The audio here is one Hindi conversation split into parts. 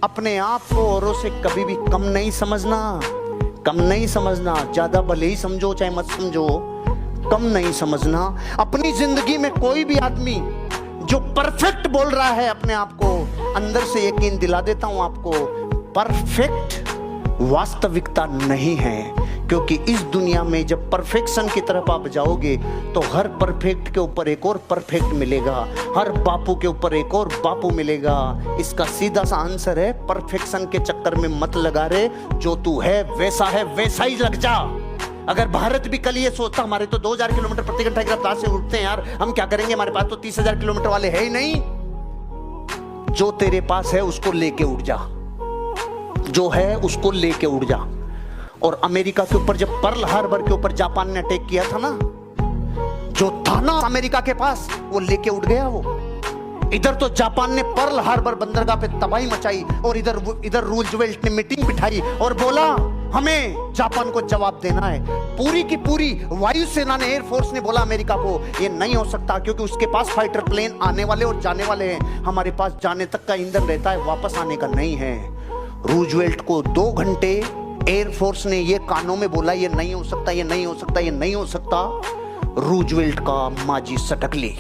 अपने आप को औरों से कभी भी कम नहीं समझना, कम नहीं समझना। ज्यादा भले ही समझो चाहे मत समझो, कम नहीं समझना। अपनी जिंदगी में कोई भी आदमी जो परफेक्ट बोल रहा है अपने आप को, अंदर से यकीन दिला देता हूं आपको, परफेक्ट वास्तविकता नहीं है। क्योंकि इस दुनिया में जब परफेक्शन की तरफ आप जाओगे तो हर परफेक्ट के ऊपर एक और परफेक्ट मिलेगा, हर बापू के ऊपर एक और बापू मिलेगा। इसका सीधा सा आंसर है, परफेक्शन के चक्कर में मत लगा रे, जो तू है वैसा ही लग जा। अगर भारत भी कल ये सोचता हमारे तो 2000 किलोमीटर प्रति घंटा की रफ्तार से उड़ते हैं यार, हम क्या करेंगे, हमारे पास तो 30,000 किलोमीटर वाले है ही नहीं। जो तेरे पास है उसको लेके उड़ जा, जो है उसको लेके उड़ जा। और अमेरिका के ऊपर जब पर्ल हार्बर के ऊपर जापान ने अटैक किया था ना, जो था ना अमेरिका के पास, वो लेके उड़ गया वो। इधर तो जापान ने पर्ल हार्बर बंदरगाह पे तबाही मचाई और इधर रूजवेल्ट ने मीटिंग बिठाई और बोला हमें जापान को जवाब देना है। पूरी की पूरी वायुसेना ने, एयरफोर्स ने बोला अमेरिका को ये नहीं हो सकता, क्योंकि उसके पास फाइटर प्लेन आने वाले और जाने वाले हैं, हमारे पास जाने तक का ईंधन रहता है, वापस आने का नहीं है। रूजवेल्ट को 2 घंटे एयरफोर्स ने ये कानों में बोला ये नहीं हो सकता, ये नहीं हो सकता, ये नहीं हो सकता। रूजवेल्ट का माजी सटक ली,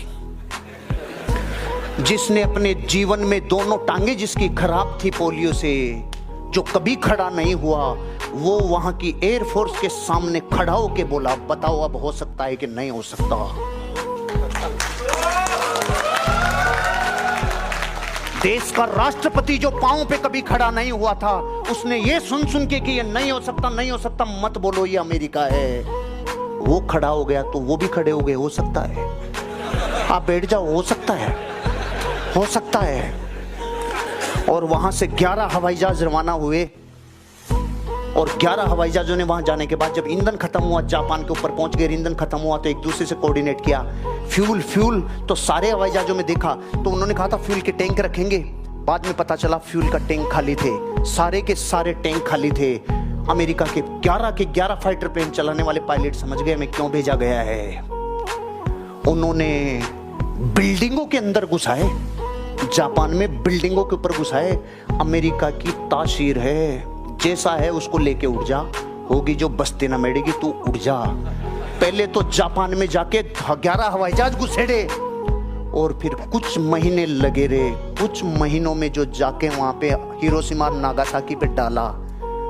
जिसने अपने जीवन में दोनों टांगे जिसकी खराब थी पोलियो से, जो कभी खड़ा नहीं हुआ, वो वहां की एयरफोर्स के सामने खड़ा होके बोला बताओ अब हो सकता है कि नहीं हो सकता। देश का राष्ट्रपति जो पांव पे कभी खड़ा नहीं हुआ था, उसने ये सुन के कि ये नहीं हो सकता, नहीं हो सकता, मत बोलो ये अमेरिका है, वो खड़ा हो गया तो वो भी खड़े हो गए। हो सकता है, आप बैठ जाओ, हो सकता है, हो सकता है। और वहां से 11 हवाई जहाज रवाना हुए और 11 हवाई जहाजों ने वहां जाने के बाद जब ईंधन खत्म हुआ, जापान के ऊपर पहुंच गए, ईंधन खत्म हुआ तो एक दूसरे से कोऑर्डिनेट किया, फ्यूल तो सारे हवाई जहाजों में देखा तो उन्होंने कहा था फ्यूल के टैंक रखेंगे। बाद में पता चला फ्यूल का टैंक खाली थे, सारे के सारे टैंक खाली थे। अमेरिका के 11 फाइटर प्लेन चलाने वाले पायलट समझ गए हमें क्यों भेजा गया है। उन्होंने बिल्डिंगों के अंदर घुसाए, जापान में बिल्डिंगों के ऊपर घुसाए। अमेरिका की तासीर है, जैसा है उसको लेके उड़ जा, होगी जो बस्ती न मेड़ेगी, तू उड़ जा। पहले तो जापान में जाके 11 हवाई जहाज घुसेड़े और फिर कुछ महीने लगे रहे। कुछ महीनों में जो जाके वहां पे हिरोशिमा और नागासाकी पे डाला,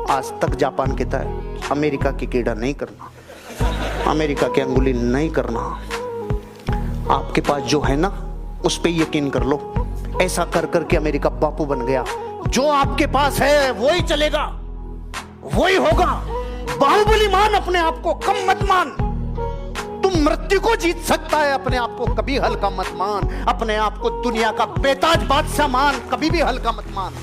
आज तक जापान कहता है अमेरिका की कीड़ा नहीं करना, अमेरिका की अंगुली नहीं करना। आपके पास जो है ना उस पे यकीन कर लो। ऐसा कर करके अमेरिका बापू बन गया। जो आपके पास है वही चलेगा, वही होगा। बाहुबली मान अपने आप को, कम मत मान। तुम मृत्यु को जीत सकता है, अपने आप को कभी हल्का मत मान। अपने आप को दुनिया का बेताज बादशाह मान, कभी भी हल्का मत मान।